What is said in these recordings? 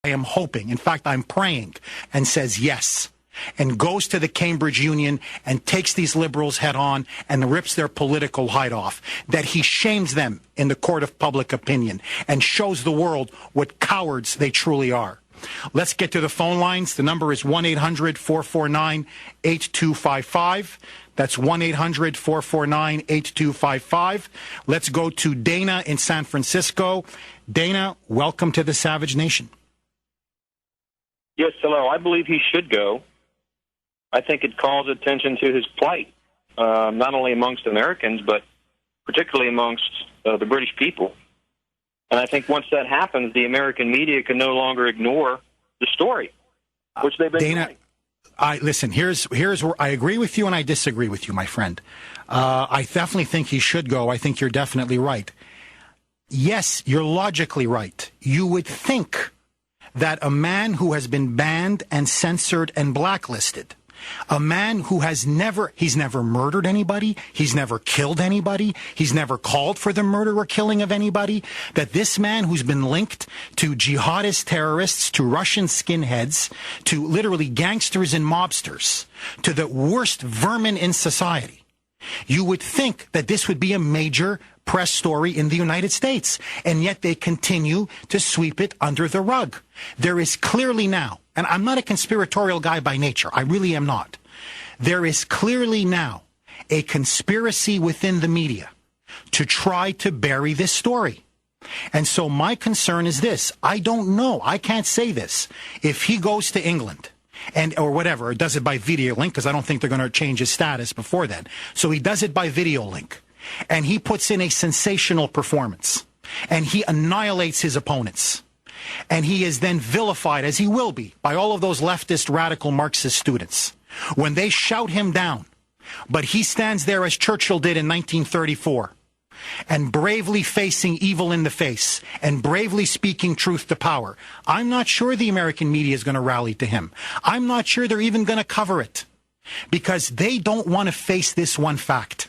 I am hoping, in fact, I'm praying, and says yes, and goes to the Cambridge Union and takes these liberals head on and rips their political hide off, that he shames them in the court of public opinion and shows the world what cowards they truly are. Let's get to the phone lines. The number is 1-800-449-8255. That's 1-800-449-8255. Let's go to Dana in San Francisco. Dana, welcome to the Savage Nation. Yes, hello. I believe he should go. I think it calls attention to his plight, not only amongst Americans, but particularly amongst the British people. And I think once that happens, the American media can no longer ignore the story, which they've been Dana, doing. Listen, here's where I agree with you and I disagree with you, my friend. I definitely think he should go. I think you're definitely right. Yes, you're logically right. You would think that a man who has been banned and censored and blacklisted, a man who he's never murdered anybody, he's never killed anybody, he's never called for the murder or killing of anybody, that this man who's been linked to jihadist terrorists, to Russian skinheads, to literally gangsters and mobsters, to the worst vermin in society, you would think that this would be a major press story in the United States, and yet they continue to sweep it under the rug. There is clearly now, and I'm not a conspiratorial guy by nature, I really am not. There is clearly now a conspiracy within the media to try to bury this story. And so my concern is this. I don't know, I can't say this. If he goes to England, or whatever, or does it by video link, because I don't think they're going to change his status before then. So he does it by video link. And he puts in a sensational performance. And he annihilates his opponents. And he is then vilified, as he will be, by all of those leftist, radical Marxist students. When they shout him down, but he stands there as Churchill did in 1934, and bravely facing evil in the face, and bravely speaking truth to power. I'm not sure the American media is going to rally to him. I'm not sure they're even going to cover it, because they don't want to face this one fact.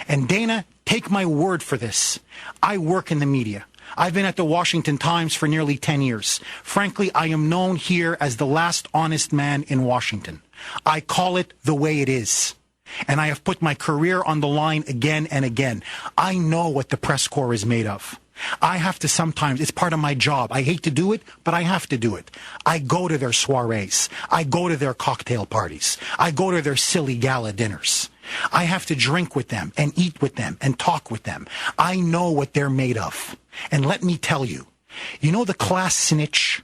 And Dana, take my word for this. I work in the media. I've been at the Washington Times for nearly 10 years. Frankly, I am known here as the last honest man in Washington. I call it the way it is. And I have put my career on the line again and again. I know what the press corps is made of. I have to sometimes, it's part of my job. I hate to do it, but I have to do it. I go to their soirees. I go to their cocktail parties. I go to their silly gala dinners. I have to drink with them and eat with them and talk with them. I know what they're made of. And let me tell you, you know the class snitch?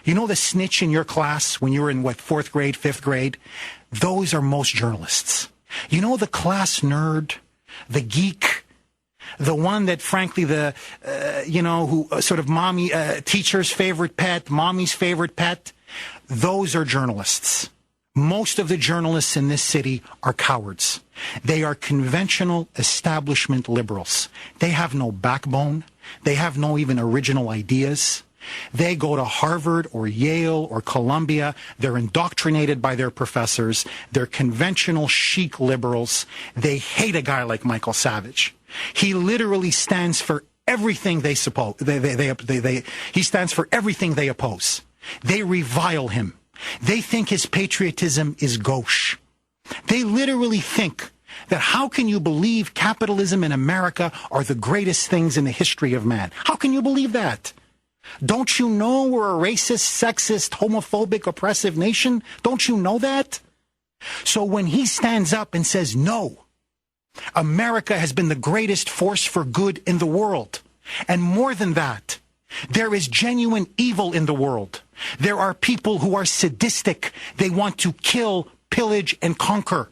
You know the snitch in your class when you were in, fourth grade, fifth grade? Those are most journalists. You know the class nerd, the geek, the one that, frankly, who sort of mommy, teacher's favorite pet, mommy's favorite pet? Those are journalists. Most of the journalists in this city are cowards. They are conventional establishment liberals. They have no backbone. They have no even original ideas. They go to Harvard or Yale or Columbia. They're indoctrinated by their professors. They're conventional chic liberals. They hate a guy like Michael Savage. He literally stands for everything they suppose. He stands for everything they oppose. They revile him. They think his patriotism is gauche. They literally think that how can you believe capitalism in America are the greatest things in the history of man? How can you believe that? Don't you know we're a racist, sexist, homophobic, oppressive nation? Don't you know that? So when he stands up and says, no, America has been the greatest force for good in the world. And more than that, there is genuine evil in the world. There are people who are sadistic. They want to kill, pillage, and conquer.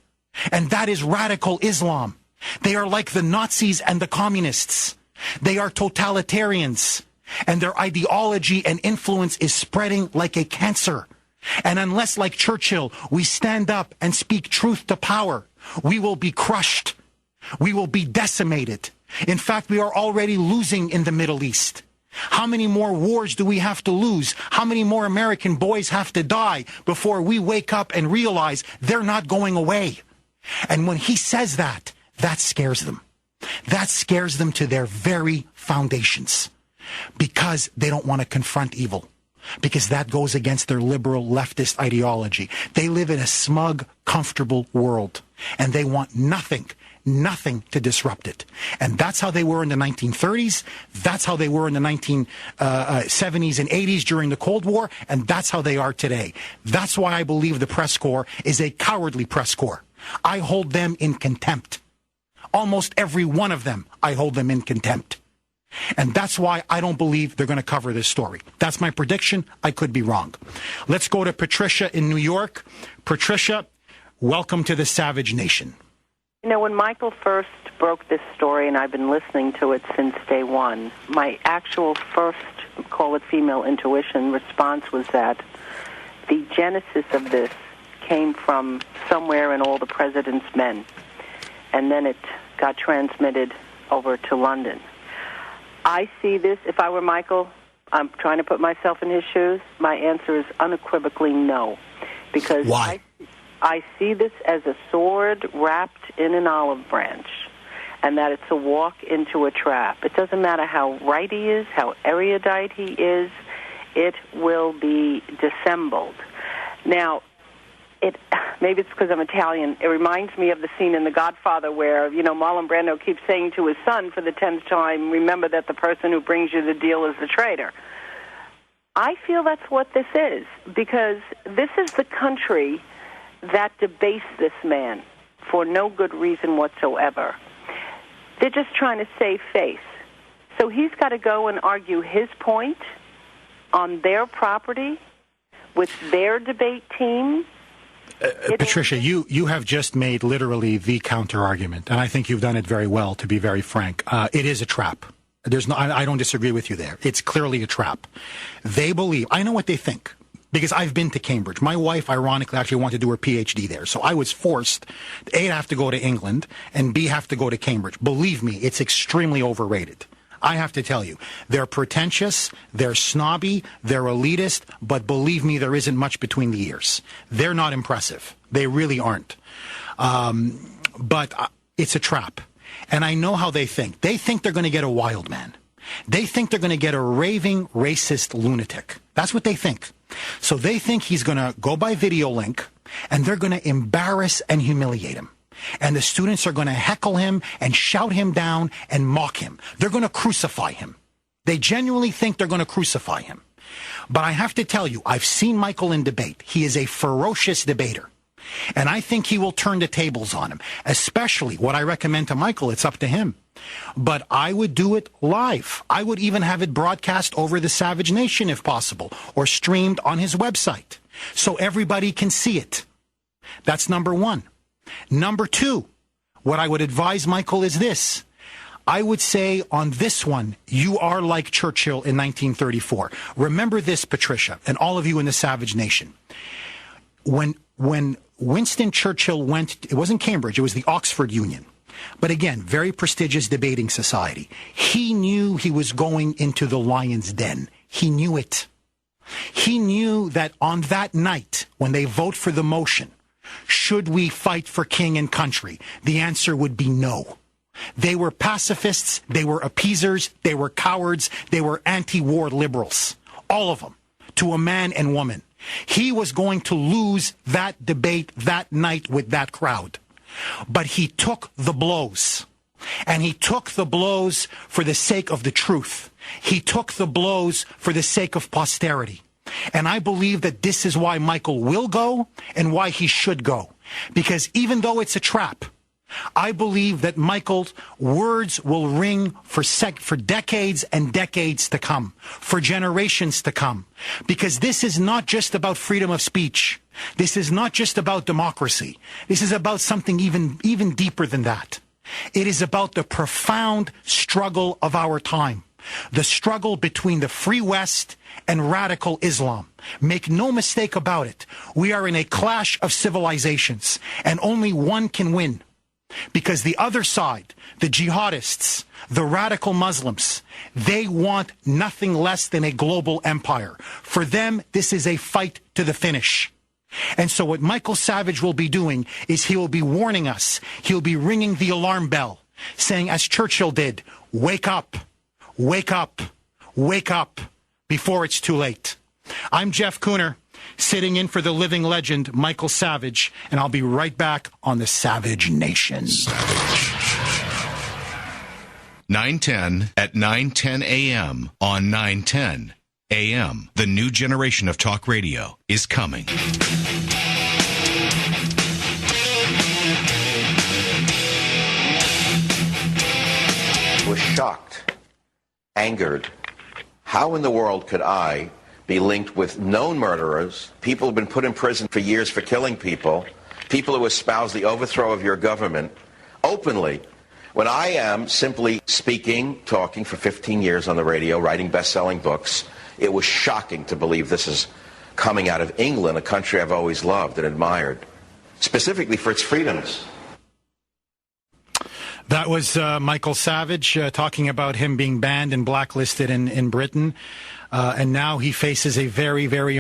And that is radical Islam. They are like the Nazis and the communists. They are totalitarians. And their ideology and influence is spreading like a cancer. And unless, like Churchill, we stand up and speak truth to power, we will be crushed. We will be decimated. In fact, we are already losing in the Middle East. How many more wars do we have to lose? How many more American boys have to die before we wake up and realize they're not going away? And when he says that, that scares them. That scares them to their very foundations, because they don't want to confront evil. because that goes against their liberal leftist ideology. They live in a smug, comfortable world, and they want nothing to disrupt it. And that's how they were in the 1930s. That's how they were in the 1970s and 80s during the Cold War. And that's how they are today. That's why I believe the press corps is a cowardly press corps. I hold them in contempt. Almost every one of them, I hold them in contempt. And that's why I don't believe they're going to cover this story. That's my prediction. I could be wrong. Let's go to Patricia in New York. Patricia, welcome to the Savage Nation. You know, when Michael first broke this story, and I've been listening to it since day one, my actual first, call it female intuition, response was that the genesis of this came from somewhere in All the President's Men, and then it got transmitted over to London. I see this, if I were Michael, I'm trying to put myself in his shoes, my answer is unequivocally no. Because why? I see this as a sword wrapped in an olive branch, and that it's a walk into a trap. It doesn't matter how right he is, how erudite he is, it will be dissembled. Now, maybe it's because I'm Italian. It reminds me of the scene in The Godfather where, Marlon Brando keeps saying to his son for the 10th time, remember that the person who brings you the deal is the traitor. I feel that's what this is, because this is the country that debased this man for no good reason whatsoever. They're just trying to save face. So he's got to go and argue his point on their property with their debate team. Patricia, you have just made literally the counter-argument, and I think you've done it very well, to be very frank. It is a trap. I don't disagree with you there. It's clearly a trap. They believe, I know what they think, because I've been to Cambridge. My wife, ironically, actually wanted to do her PhD there. So I was forced, A, to have to go to England, and B, have to go to Cambridge. Believe me, it's extremely overrated. I have to tell you, they're pretentious, they're snobby, they're elitist, but believe me, there isn't much between the ears. They're not impressive. They really aren't. But it's a trap. And I know how they think. They think they're going to get a wild man. They think they're going to get a raving, racist lunatic. That's what they think. So they think he's going to go by video link, and they're going to embarrass and humiliate him. And the students are going to heckle him and shout him down and mock him. They're going to crucify him. They genuinely think they're going to crucify him. But I have to tell you, I've seen Michael in debate. He is a ferocious debater. And I think he will turn the tables on him. Especially what I recommend to Michael, it's up to him. But I would do it live. I would even have it broadcast over the Savage Nation if possible, or streamed on his website, so everybody can see it. That's number one. Number two, what I would advise Michael is this. I would say on this one, you are like Churchill in 1934. Remember this, Patricia, and all of you in the Savage Nation. When Winston Churchill went, it wasn't Cambridge, it was the Oxford Union. But again, very prestigious debating society. He knew he was going into the lion's den. He knew it. He knew that on that night, when they vote for the motion, should we fight for king and country, the answer would be no. They were pacifists, they were appeasers, they were cowards, they were anti-war liberals. All of them, to a man and woman. He was going to lose that debate that night with that crowd. But he took the blows. And he took the blows for the sake of the truth. He took the blows for the sake of posterity. And I believe that this is why Michael will go and why he should go. Because even though it's a trap, I believe that Michael's words will ring for decades and decades to come, for generations to come. Because this is not just about freedom of speech. This is not just about democracy. This is about something even deeper than that. It is about the profound struggle of our time. The struggle between the free West and radical Islam. Make no mistake about it. We are in a clash of civilizations, and only one can win. Because the other side, the jihadists, the radical Muslims, they want nothing less than a global empire. For them, this is a fight to the finish. And so what Michael Savage will be doing is he will be warning us. He'll be ringing the alarm bell, saying, as Churchill did, wake up, wake up, wake up, before it's too late. I'm Jeff Kuhner, sitting in for the living legend, Michael Savage, and I'll be right back on the Savage Nation. 910 at 9:10 a.m. on 910 a.m. The new generation of talk radio is coming. Was shocked, angered. How in the world could I be linked with known murderers, people who have been put in prison for years for killing people, people who espouse the overthrow of your government, openly, when I am simply speaking, talking for 15 years on the radio, writing best-selling books? It was shocking to believe this is coming out of England, a country I've always loved and admired, specifically for its freedoms. That was Michael Savage talking about him being banned and blacklisted in Britain. And now he faces a very, very